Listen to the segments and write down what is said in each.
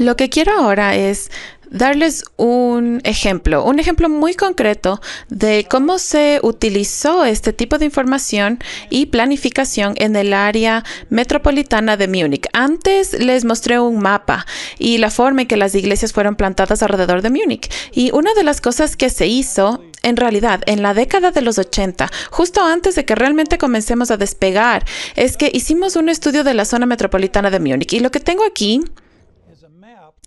Lo que quiero ahora es darles un ejemplo muy concreto de cómo se utilizó este tipo de información y planificación en el área metropolitana de Múnich. Antes les mostré un mapa y la forma en que las iglesias fueron plantadas alrededor de Múnich. Y una de las cosas que se hizo, en realidad, en la década de los 80, justo antes de que realmente comencemos a despegar, es que hicimos un estudio de la zona metropolitana de Múnich. Y lo que tengo aquí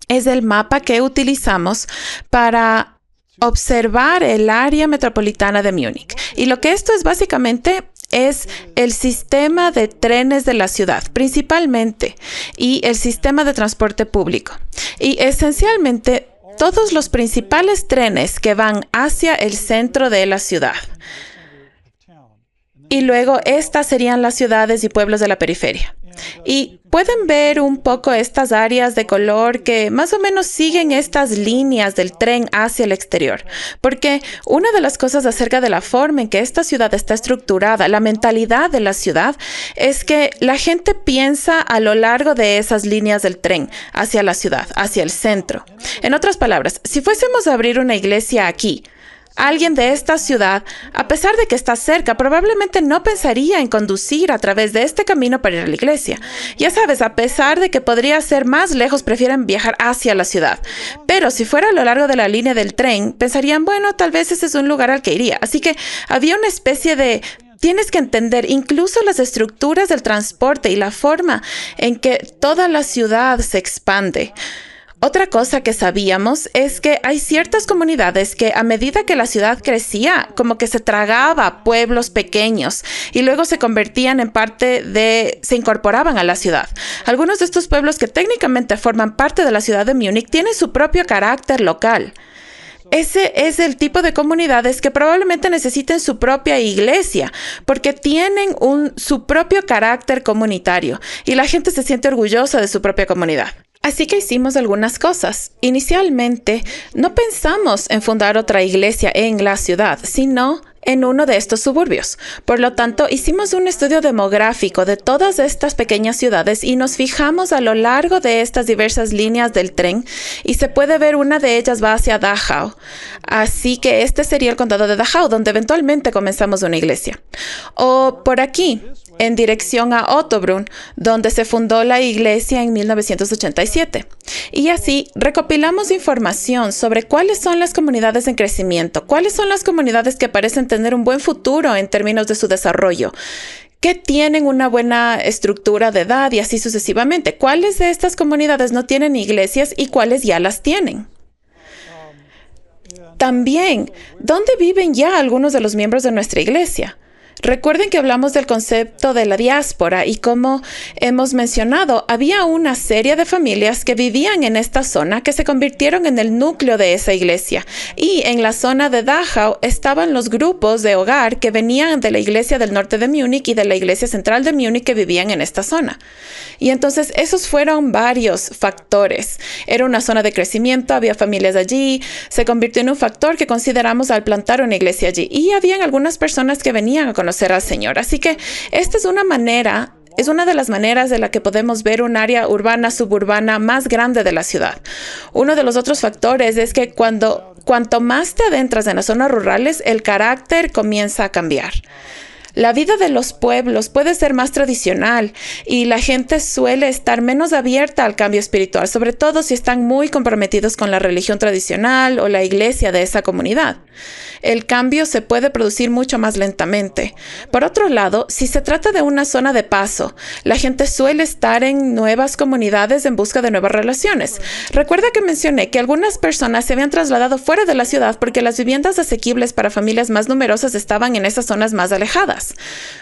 es el mapa que utilizamos para observar el área metropolitana de Múnich. Y lo que esto es básicamente es el sistema de trenes de la ciudad, principalmente, y el sistema de transporte público. Y esencialmente, todos los principales trenes que van hacia el centro de la ciudad. Y luego estas serían las ciudades y pueblos de la periferia. Y pueden ver un poco estas áreas de color que más o menos siguen estas líneas del tren hacia el exterior. Porque una de las cosas acerca de la forma en que esta ciudad está estructurada, la mentalidad de la ciudad, es que la gente piensa a lo largo de esas líneas del tren hacia la ciudad, hacia el centro. En otras palabras, si fuésemos a abrir una iglesia aquí, alguien de esta ciudad, a pesar de que está cerca, probablemente no pensaría en conducir a través de este camino para ir a la iglesia. Ya sabes, a pesar de que podría ser más lejos, prefieren viajar hacia la ciudad. Pero si fuera a lo largo de la línea del tren, pensarían, bueno, tal vez ese es un lugar al que iría. Así que había una especie de... Tienes que entender incluso las estructuras del transporte y la forma en que toda la ciudad se expande. Otra cosa que sabíamos es que hay ciertas comunidades que a medida que la ciudad crecía, como que se tragaba pueblos pequeños y luego se convertían en se incorporaban a la ciudad. Algunos de estos pueblos que técnicamente forman parte de la ciudad de Múnich tienen su propio carácter local. Ese es el tipo de comunidades que probablemente necesiten su propia iglesia porque tienen su propio carácter comunitario y la gente se siente orgullosa de su propia comunidad. Así que hicimos algunas cosas. Inicialmente, no pensamos en fundar otra iglesia en la ciudad, sino en uno de estos suburbios. Por lo tanto, hicimos un estudio demográfico de todas estas pequeñas ciudades y nos fijamos a lo largo de estas diversas líneas del tren y se puede ver una de ellas va hacia Dachau. Así que este sería el condado de Dachau, donde eventualmente comenzamos una iglesia. O por aquí, en dirección a Ottobrunn, donde se fundó la iglesia en 1987. Y así recopilamos información sobre cuáles son las comunidades en crecimiento, cuáles son las comunidades que parecen tener un buen futuro en términos de su desarrollo, que tienen una buena estructura de edad y así sucesivamente. ¿Cuáles de estas comunidades no tienen iglesias y cuáles ya las tienen? También, ¿dónde viven ya algunos de los miembros de nuestra iglesia? Recuerden que hablamos del concepto de la diáspora y como hemos mencionado, había una serie de familias que vivían en esta zona que se convirtieron en el núcleo de esa iglesia. Y en la zona de Dachau estaban los grupos de hogar que venían de la iglesia del norte de Múnich y de la iglesia central de Múnich que vivían en esta zona. Y entonces esos fueron varios factores. Era una zona de crecimiento, había familias allí, se convirtió en un factor que consideramos al plantar una iglesia allí. Y habían algunas personas que venían a conocer al Señor. Así que esta es una de las maneras de la que podemos ver un área urbana, suburbana más grande de la ciudad. Uno de los otros factores es que cuanto más te adentras en las zonas rurales, el carácter comienza a cambiar. La vida de los pueblos puede ser más tradicional y la gente suele estar menos abierta al cambio espiritual, sobre todo si están muy comprometidos con la religión tradicional o la iglesia de esa comunidad. El cambio se puede producir mucho más lentamente. Por otro lado, si se trata de una zona de paso, la gente suele estar en nuevas comunidades en busca de nuevas relaciones. Recuerda que mencioné que algunas personas se habían trasladado fuera de la ciudad porque las viviendas asequibles para familias más numerosas estaban en esas zonas más alejadas.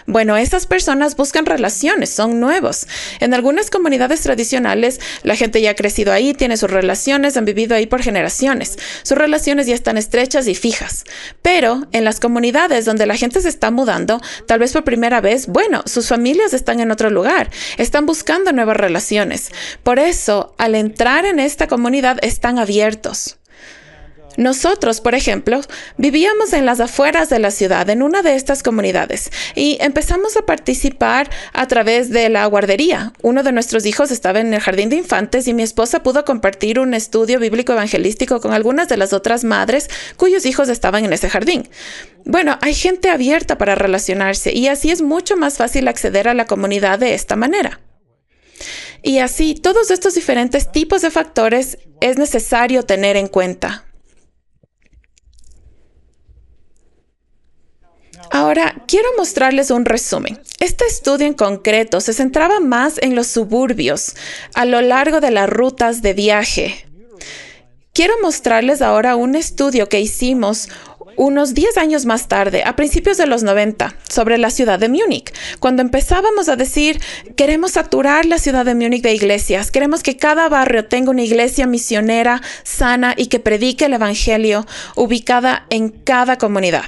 Bueno, esas personas buscan relaciones, son nuevos. En algunas comunidades tradicionales, la gente ya ha crecido ahí, tiene sus relaciones, han vivido ahí por generaciones. Sus relaciones ya están estrechas y fijas. Pero en las comunidades donde la gente se está mudando, tal vez por primera vez, sus familias están en otro lugar, están buscando nuevas relaciones. Por eso, al entrar en esta comunidad, están abiertos. Nosotros, por ejemplo, vivíamos en las afueras de la ciudad, en una de estas comunidades, y empezamos a participar a través de la guardería. Uno de nuestros hijos estaba en el jardín de infantes y mi esposa pudo compartir un estudio bíblico evangelístico con algunas de las otras madres cuyos hijos estaban en ese jardín. Bueno, hay gente abierta para relacionarse y así es mucho más fácil acceder a la comunidad de esta manera. Y así, todos estos diferentes tipos de factores es necesario tener en cuenta. Ahora, quiero mostrarles un resumen. Este estudio en concreto se centraba más en los suburbios a lo largo de las rutas de viaje. Quiero mostrarles ahora un estudio que hicimos unos 10 años más tarde, a principios de los 90, sobre la ciudad de Múnich, cuando empezábamos a decir, queremos saturar la ciudad de Múnich de iglesias, queremos que cada barrio tenga una iglesia misionera, sana y que predique el evangelio, ubicada en cada comunidad.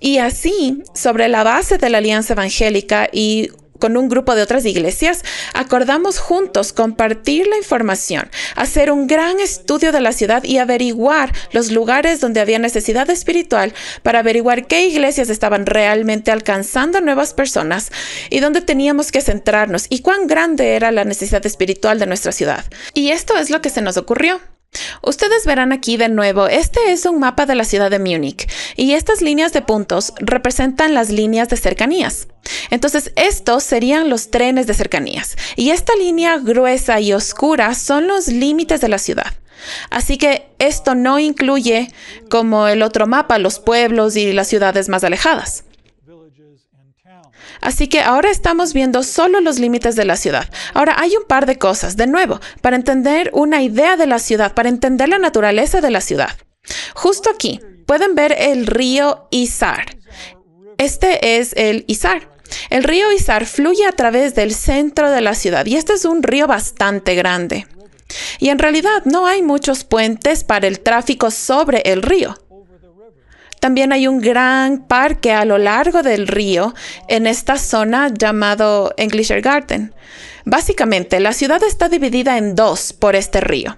Y así, sobre la base de la Alianza Evangélica y con un grupo de otras iglesias, acordamos juntos compartir la información, hacer un gran estudio de la ciudad y averiguar los lugares donde había necesidad espiritual para averiguar qué iglesias estaban realmente alcanzando nuevas personas y dónde teníamos que centrarnos y cuán grande era la necesidad espiritual de nuestra ciudad. Y esto es lo que se nos ocurrió. Ustedes verán aquí de nuevo, este es un mapa de la ciudad de Múnich y estas líneas de puntos representan las líneas de cercanías. Entonces, estos serían los trenes de cercanías y esta línea gruesa y oscura son los límites de la ciudad. Así que esto no incluye, como el otro mapa, los pueblos y las ciudades más alejadas. Así que ahora estamos viendo solo los límites de la ciudad. Ahora hay un par de cosas, de nuevo, para entender una idea de la ciudad, para entender la naturaleza de la ciudad. Justo aquí pueden ver el río Isar. Este es el Isar. El río Isar fluye a través del centro de la ciudad y este es un río bastante grande. Y en realidad no hay muchos puentes para el tráfico sobre el río. También hay un gran parque a lo largo del río en esta zona llamado Englischer Garten. Básicamente, la ciudad está dividida en dos por este río.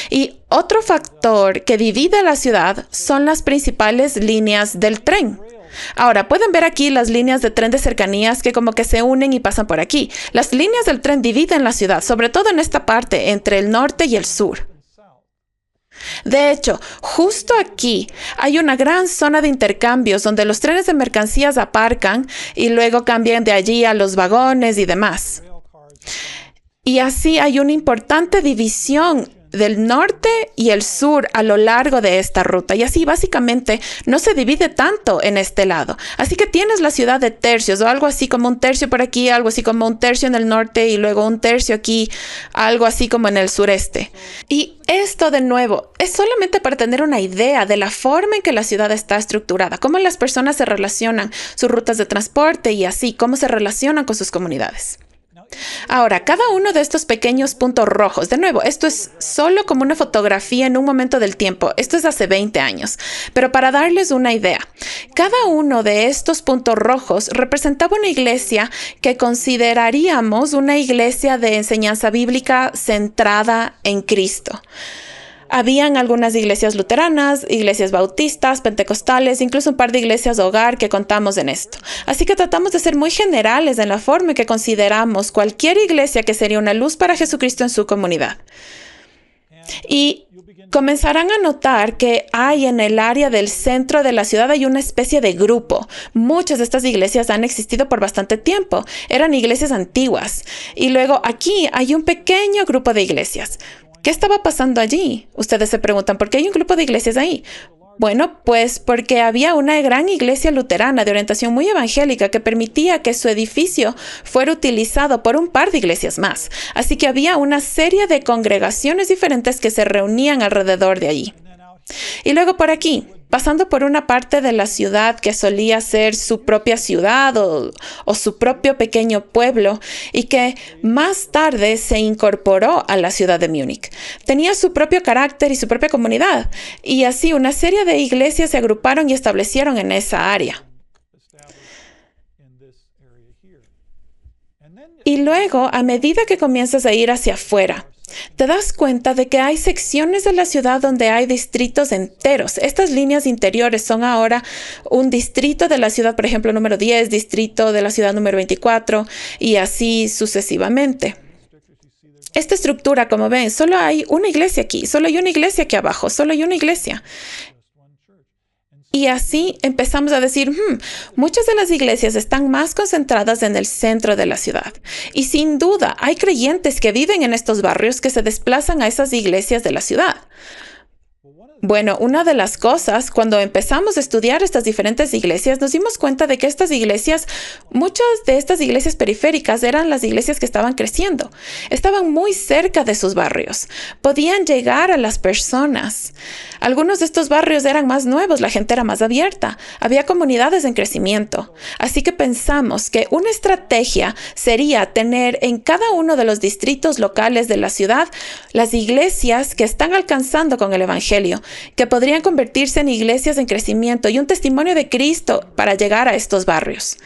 Y otro factor que divide la ciudad son las principales líneas del tren. Ahora, pueden ver aquí las líneas de tren de cercanías que como que se unen y pasan por aquí. Las líneas del tren dividen la ciudad, sobre todo en esta parte entre el norte y el sur. De hecho, justo aquí hay una gran zona de intercambios donde los trenes de mercancías aparcan y luego cambian de allí a los vagones y demás. Y así hay una importante división del norte y el sur a lo largo de esta ruta. Y así básicamente no se divide tanto en este lado. Así que tienes la ciudad de tercios o algo así como un tercio por aquí, algo así como un tercio en el norte y luego un tercio aquí, algo así como en el sureste. Y esto de nuevo es solamente para tener una idea de la forma en que la ciudad está estructurada, cómo las personas se relacionan, sus rutas de transporte y así, cómo se relacionan con sus comunidades. Ahora, cada uno de estos pequeños puntos rojos, de nuevo, esto es solo como una fotografía en un momento del tiempo. Esto es hace 20 años. Pero para darles una idea, cada uno de estos puntos rojos representaba una iglesia que consideraríamos una iglesia de enseñanza bíblica centrada en Cristo. Habían algunas iglesias luteranas, iglesias bautistas, pentecostales, incluso un par de iglesias de hogar que contamos en esto. Así que tratamos de ser muy generales en la forma en que consideramos cualquier iglesia que sería una luz para Jesucristo en su comunidad. Y comenzarán a notar que hay en el área del centro de la ciudad hay una especie de grupo. Muchas de estas iglesias han existido por bastante tiempo. Eran iglesias antiguas. Y luego aquí hay un pequeño grupo de iglesias. ¿Qué estaba pasando allí? Ustedes se preguntan, ¿por qué hay un grupo de iglesias ahí? Bueno, pues porque había una gran iglesia luterana de orientación muy evangélica que permitía que su edificio fuera utilizado por un par de iglesias más. Así que había una serie de congregaciones diferentes que se reunían alrededor de allí. Y luego por aquí, pasando por una parte de la ciudad que solía ser su propia ciudad o su propio pequeño pueblo y que más tarde se incorporó a la ciudad de Múnich. Tenía su propio carácter y su propia comunidad. Y así una serie de iglesias se agruparon y establecieron en esa área. Y luego, a medida que comienzas a ir hacia afuera, te das cuenta de que hay secciones de la ciudad donde hay distritos enteros. Estas líneas interiores son ahora un distrito de la ciudad, por ejemplo, número 10, distrito de la ciudad número 24, y así sucesivamente. Esta estructura, como ven, solo hay una iglesia aquí, solo hay una iglesia aquí abajo, solo hay una iglesia. Y así empezamos a decir, muchas de las iglesias están más concentradas en el centro de la ciudad. Y sin duda, hay creyentes que viven en estos barrios que se desplazan a esas iglesias de la ciudad. Bueno, una de las cosas, cuando empezamos a estudiar estas diferentes iglesias, nos dimos cuenta de que estas iglesias, muchas de estas iglesias periféricas eran las iglesias que estaban creciendo. Estaban muy cerca de sus barrios. Podían llegar a las personas. Algunos de estos barrios eran más nuevos, la gente era más abierta. Había comunidades en crecimiento. Así que pensamos que una estrategia sería tener en cada uno de los distritos locales de la ciudad las iglesias que están alcanzando con el evangelio, que podrían convertirse en iglesias en crecimiento y un testimonio de Cristo para llegar a estos barrios.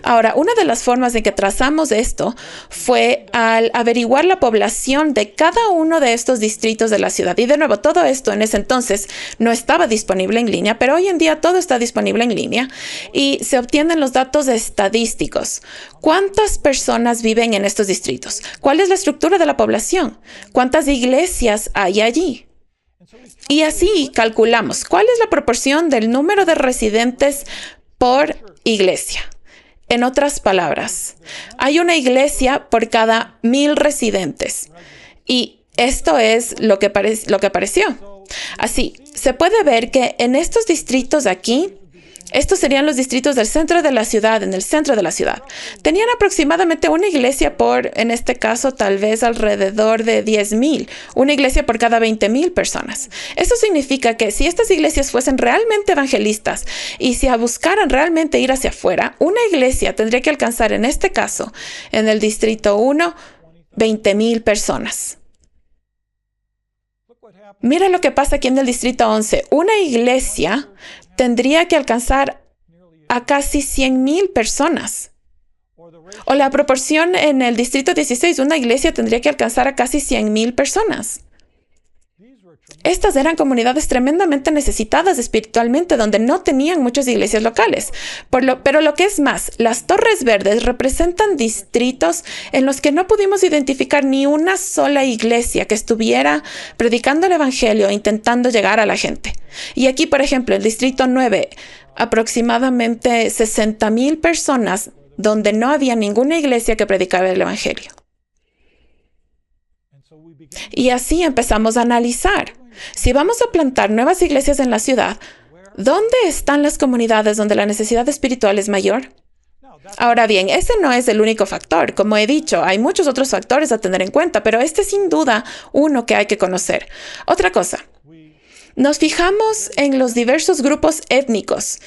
Ahora, una de las formas en que trazamos esto fue al averiguar la población de cada uno de estos distritos de la ciudad. Y de nuevo, todo esto en ese entonces no estaba disponible en línea, pero hoy en día todo está disponible en línea y se obtienen los datos estadísticos. ¿Cuántas personas viven en estos distritos? ¿Cuál es la estructura de la población? ¿Cuántas iglesias hay allí? Y así calculamos cuál es la proporción del número de residentes por iglesia. En otras palabras, hay una iglesia por cada 1,000 residentes. Y esto es lo que apareció. Así, se puede ver que en estos distritos aquí, estos serían los distritos del centro de la ciudad, en el centro de la ciudad. Tenían aproximadamente una iglesia por, en este caso, tal vez alrededor de 10,000. Una iglesia por cada 20,000 personas. Eso significa que si estas iglesias fuesen realmente evangelistas y si buscaran realmente ir hacia afuera, una iglesia tendría que alcanzar, en este caso, en el distrito 1, 20,000 personas. Mira lo que pasa aquí en el distrito 11. Una iglesia tendría que alcanzar a casi 100,000 personas. O la proporción en el distrito 16, una iglesia tendría que alcanzar a casi 100,000 personas. Estas eran comunidades tremendamente necesitadas espiritualmente, donde no tenían muchas iglesias locales. Pero lo que es más, las Torres Verdes representan distritos en los que no pudimos identificar ni una sola iglesia que estuviera predicando el evangelio e intentando llegar a la gente. Y aquí, por ejemplo, el distrito 9, aproximadamente 60,000 personas donde no había ninguna iglesia que predicara el evangelio. Y así empezamos a analizar. Si vamos a plantar nuevas iglesias en la ciudad, ¿dónde están las comunidades donde la necesidad espiritual es mayor? Ahora bien, ese no es el único factor. Como he dicho, hay muchos otros factores a tener en cuenta, pero este es sin duda uno que hay que conocer. Otra cosa, nos fijamos en los diversos grupos étnicos.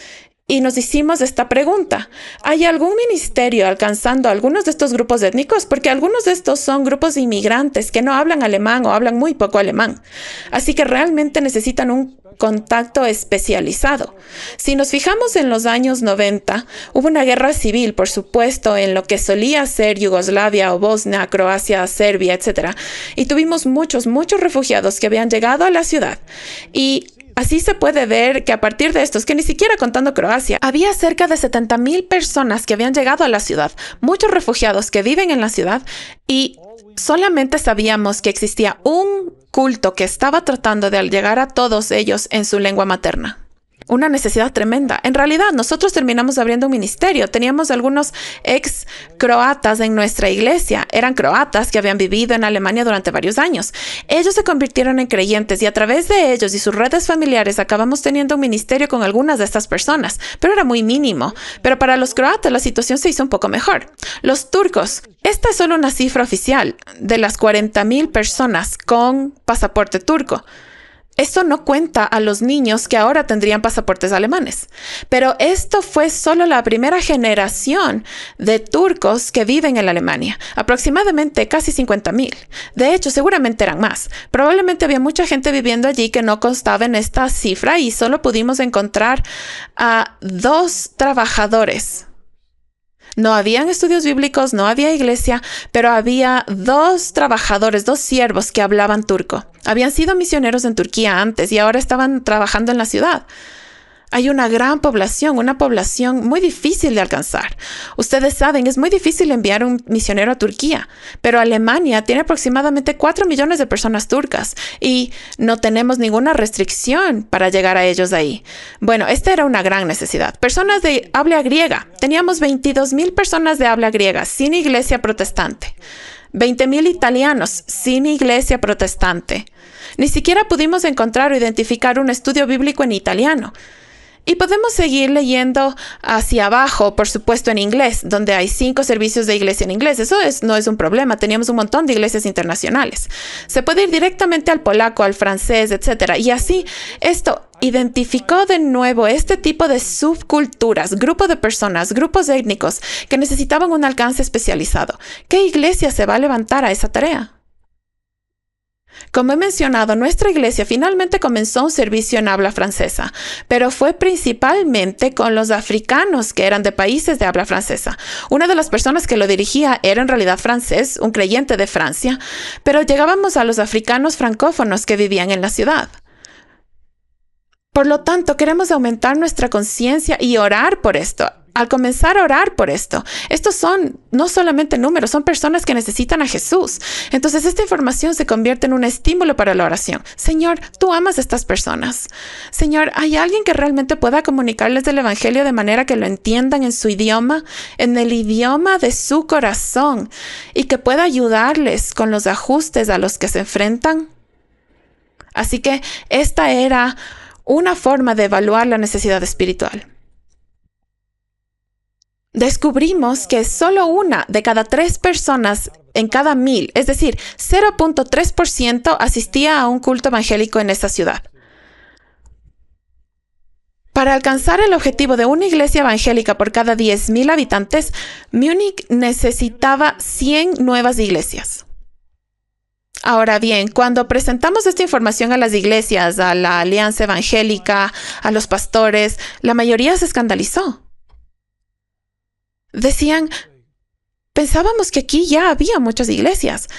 Y nos hicimos esta pregunta. ¿Hay algún ministerio alcanzando a algunos de estos grupos étnicos? Porque algunos de estos son grupos de inmigrantes que no hablan alemán o hablan muy poco alemán. Así que realmente necesitan un contacto especializado. Si nos fijamos en los años 90, hubo una guerra civil, por supuesto, en lo que solía ser Yugoslavia o Bosnia, Croacia, Serbia, etc. Y tuvimos muchos refugiados que habían llegado a la ciudad. Y así se puede ver que a partir de estos, que ni siquiera contando Croacia, había cerca de 70,000 personas que habían llegado a la ciudad, muchos refugiados que viven en la ciudad, y solamente sabíamos que existía un culto que estaba tratando de llegar a todos ellos en su lengua materna. Una necesidad tremenda. En realidad, nosotros terminamos abriendo un ministerio. Teníamos algunos ex croatas en nuestra iglesia. Eran croatas que habían vivido en Alemania durante varios años. Ellos se convirtieron en creyentes y a través de ellos y sus redes familiares acabamos teniendo un ministerio con algunas de estas personas, pero era muy mínimo. Pero para los croatas la situación se hizo un poco mejor. Los turcos. Esta es solo una cifra oficial de las 40,000 personas con pasaporte turco. Esto no cuenta a los niños que ahora tendrían pasaportes alemanes. Pero esto fue solo la primera generación de turcos que viven en Alemania. Aproximadamente casi 50,000. De hecho, seguramente eran más. Probablemente había mucha gente viviendo allí que no constaba en esta cifra y solo pudimos encontrar a 2 trabajadores. No habían estudios bíblicos, no había iglesia, pero había 2 trabajadores, 2 siervos que hablaban turco. Habían sido misioneros en Turquía antes y ahora estaban trabajando en la ciudad. Hay una gran población, una población muy difícil de alcanzar. Ustedes saben, es muy difícil enviar un misionero a Turquía, pero Alemania tiene aproximadamente 4 millones de personas turcas y no tenemos ninguna restricción para llegar a ellos ahí. Bueno, esta era una gran necesidad. Personas de habla griega. Teníamos 22,000 personas de habla griega sin iglesia protestante. 20,000 italianos sin iglesia protestante. Ni siquiera pudimos encontrar o identificar un estudio bíblico en italiano. Y podemos seguir leyendo hacia abajo, por supuesto en inglés, donde hay 5 servicios de iglesia en inglés. Eso no es un problema. Teníamos un montón de iglesias internacionales. Se puede ir directamente al polaco, al francés, etc. Y así, esto identificó de nuevo este tipo de subculturas, grupo de personas, grupos étnicos que necesitaban un alcance especializado. ¿Qué iglesia se va a levantar a esa tarea? Como he mencionado, nuestra iglesia finalmente comenzó un servicio en habla francesa, pero fue principalmente con los africanos que eran de países de habla francesa. Una de las personas que lo dirigía era en realidad francés, un creyente de Francia, pero llegábamos a los africanos francófonos que vivían en la ciudad. Por lo tanto, queremos aumentar nuestra conciencia y orar por esto. Al comenzar a orar por esto, estos son no solamente números, son personas que necesitan a Jesús. Entonces, esta información se convierte en un estímulo para la oración. Señor, tú amas a estas personas. Señor, ¿hay alguien que realmente pueda comunicarles del Evangelio de manera que lo entiendan en su idioma, en el idioma de su corazón, y que pueda ayudarles con los ajustes a los que se enfrentan? Así que esta era una forma de evaluar la necesidad espiritual. Descubrimos que solo 1 de cada 3 personas en cada 1,000, es decir, 0.3%, asistía a un culto evangélico en esa ciudad. Para alcanzar el objetivo de una iglesia evangélica por cada 10,000 habitantes, Múnich necesitaba 100 nuevas iglesias. Ahora bien, cuando presentamos esta información a las iglesias, a la Alianza Evangélica, a los pastores, la mayoría se escandalizó. Decían, pensábamos que aquí ya había muchas iglesias.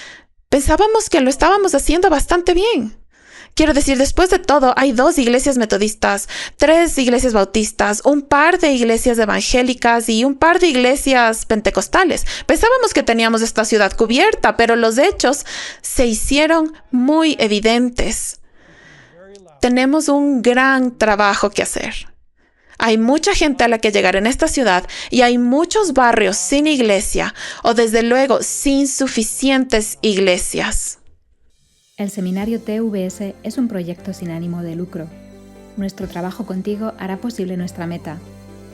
Pensábamos que lo estábamos haciendo bastante bien. Quiero decir, después de todo, hay 2 iglesias metodistas, 3 iglesias bautistas, un par de iglesias evangélicas y un par de iglesias pentecostales. Pensábamos que teníamos esta ciudad cubierta, pero los hechos se hicieron muy evidentes. Tenemos un gran trabajo que hacer. Hay mucha gente a la que llegar en esta ciudad y hay muchos barrios sin iglesia o desde luego sin suficientes iglesias. El seminario TVS es un proyecto sin ánimo de lucro. Nuestro trabajo contigo hará posible nuestra meta,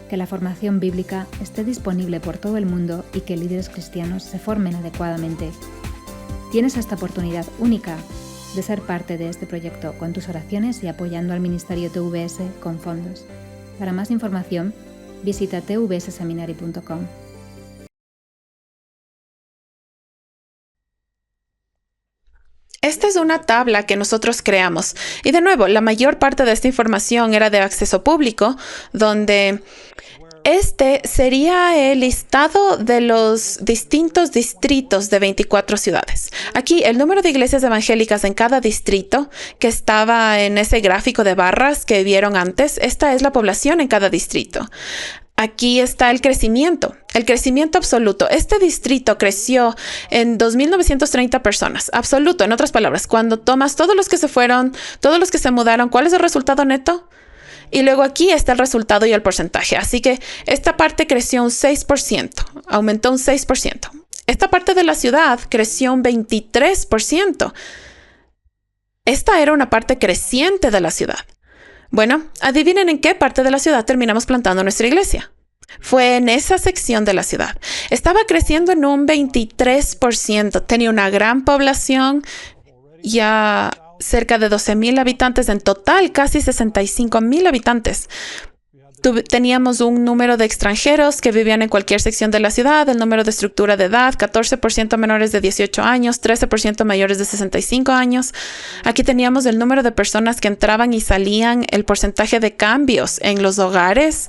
que la formación bíblica esté disponible por todo el mundo y que líderes cristianos se formen adecuadamente. Tienes esta oportunidad única de ser parte de este proyecto con tus oraciones y apoyando al Ministerio TVS con fondos. Para más información, visita tvsseminary.com. Esta es una tabla que nosotros creamos. Y de nuevo, la mayor parte de esta información era de acceso público, donde este sería el listado de los distintos distritos de 24 ciudades. Aquí el número de iglesias evangélicas en cada distrito que estaba en ese gráfico de barras que vieron antes, esta es la población en cada distrito. Aquí está el crecimiento absoluto. Este distrito creció en 2,930 personas. Absoluto, en otras palabras, cuando tomas todos los que se fueron, todos los que se mudaron, ¿cuál es el resultado neto? Y luego aquí está el resultado y el porcentaje. Así que esta parte creció un 6%, aumentó un 6%. Esta parte de la ciudad creció un 23%. Esta era una parte creciente de la ciudad. Bueno, adivinen en qué parte de la ciudad terminamos plantando nuestra iglesia. Fue en esa sección de la ciudad. Estaba creciendo en un 23%. Tenía una gran población, ya cerca de 12,000 habitantes en total, casi 65,000 habitantes. Teníamos un número de extranjeros que vivían en cualquier sección de la ciudad, el número de estructura de edad, 14% menores de 18 años, 13% mayores de 65 años. Aquí teníamos el número de personas que entraban y salían, el porcentaje de cambios en los hogares.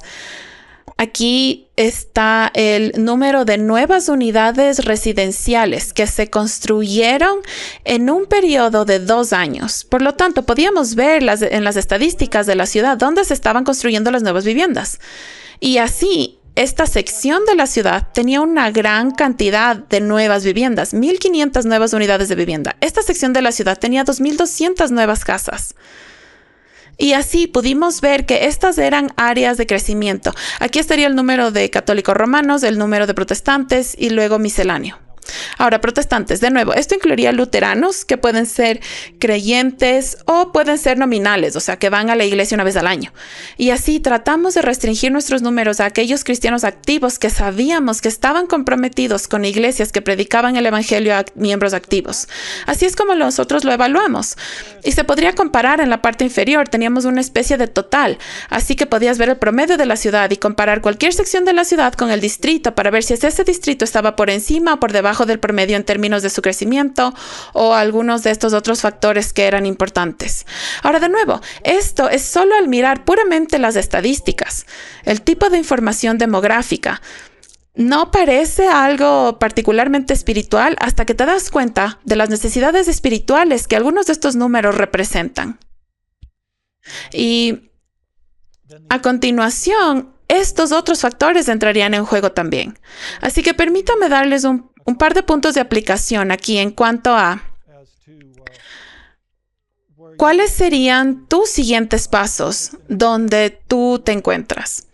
Aquí está el número de nuevas unidades residenciales que se construyeron en un periodo de 2 años. Por lo tanto, podíamos ver en las estadísticas de la ciudad dónde se estaban construyendo las nuevas viviendas. Y así, esta sección de la ciudad tenía una gran cantidad de nuevas viviendas, 1,500 nuevas unidades de vivienda. Esta sección de la ciudad tenía 2,200 nuevas casas. Y así pudimos ver que estas eran áreas de crecimiento. Aquí estaría el número de católicos romanos, el número de protestantes y luego misceláneo. Ahora, protestantes, de nuevo, esto incluiría luteranos que pueden ser creyentes o pueden ser nominales, o sea, que van a la iglesia una vez al año. Y así tratamos de restringir nuestros números a aquellos cristianos activos que sabíamos que estaban comprometidos con iglesias que predicaban el evangelio a miembros activos. Así es como nosotros lo evaluamos. Y se podría comparar en la parte inferior. Teníamos una especie de total, así que podías ver el promedio de la ciudad y comparar cualquier sección de la ciudad con el distrito para ver si ese distrito estaba por encima o por debajo del promedio en términos de su crecimiento o algunos de estos otros factores que eran importantes. Ahora, de nuevo, esto es solo al mirar puramente las estadísticas, el tipo de información demográfica. No parece algo particularmente espiritual hasta que te das cuenta de las necesidades espirituales que algunos de estos números representan. Y a continuación, estos otros factores entrarían en juego también. Así que permítame darles un par de puntos de aplicación aquí en cuanto a cuáles serían tus siguientes pasos donde tú te encuentras.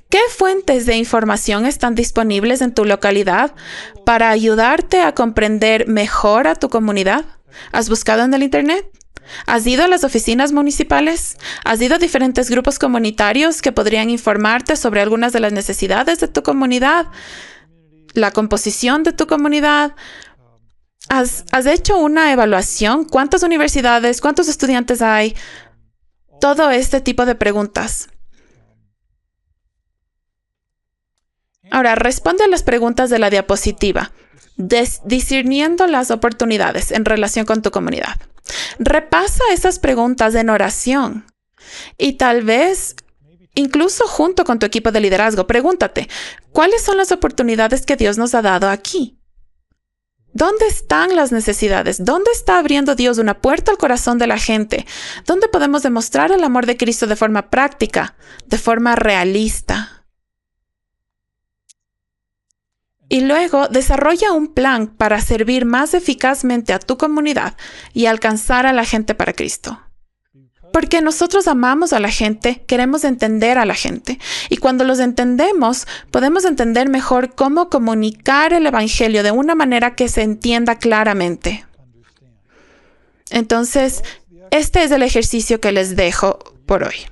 ¿Qué fuentes de información están disponibles en tu localidad para ayudarte a comprender mejor a tu comunidad? ¿Has buscado en el Internet? ¿Has ido a las oficinas municipales? ¿Has ido a diferentes grupos comunitarios que podrían informarte sobre algunas de las necesidades de tu comunidad? ¿La composición de tu comunidad? ¿Has hecho una evaluación? ¿Cuántas universidades? ¿Cuántos estudiantes hay? Todo este tipo de preguntas. Ahora, responde a las preguntas de la diapositiva, discerniendo las oportunidades en relación con tu comunidad. Repasa esas preguntas en oración y tal vez incluso junto con tu equipo de liderazgo, pregúntate, ¿cuáles son las oportunidades que Dios nos ha dado aquí? ¿Dónde están las necesidades? ¿Dónde está abriendo Dios una puerta al corazón de la gente? ¿Dónde podemos demostrar el amor de Cristo de forma práctica, de forma realista? Y luego desarrolla un plan para servir más eficazmente a tu comunidad y alcanzar a la gente para Cristo. Porque nosotros amamos a la gente, queremos entender a la gente. Y cuando los entendemos, podemos entender mejor cómo comunicar el evangelio de una manera que se entienda claramente. Entonces, este es el ejercicio que les dejo por hoy.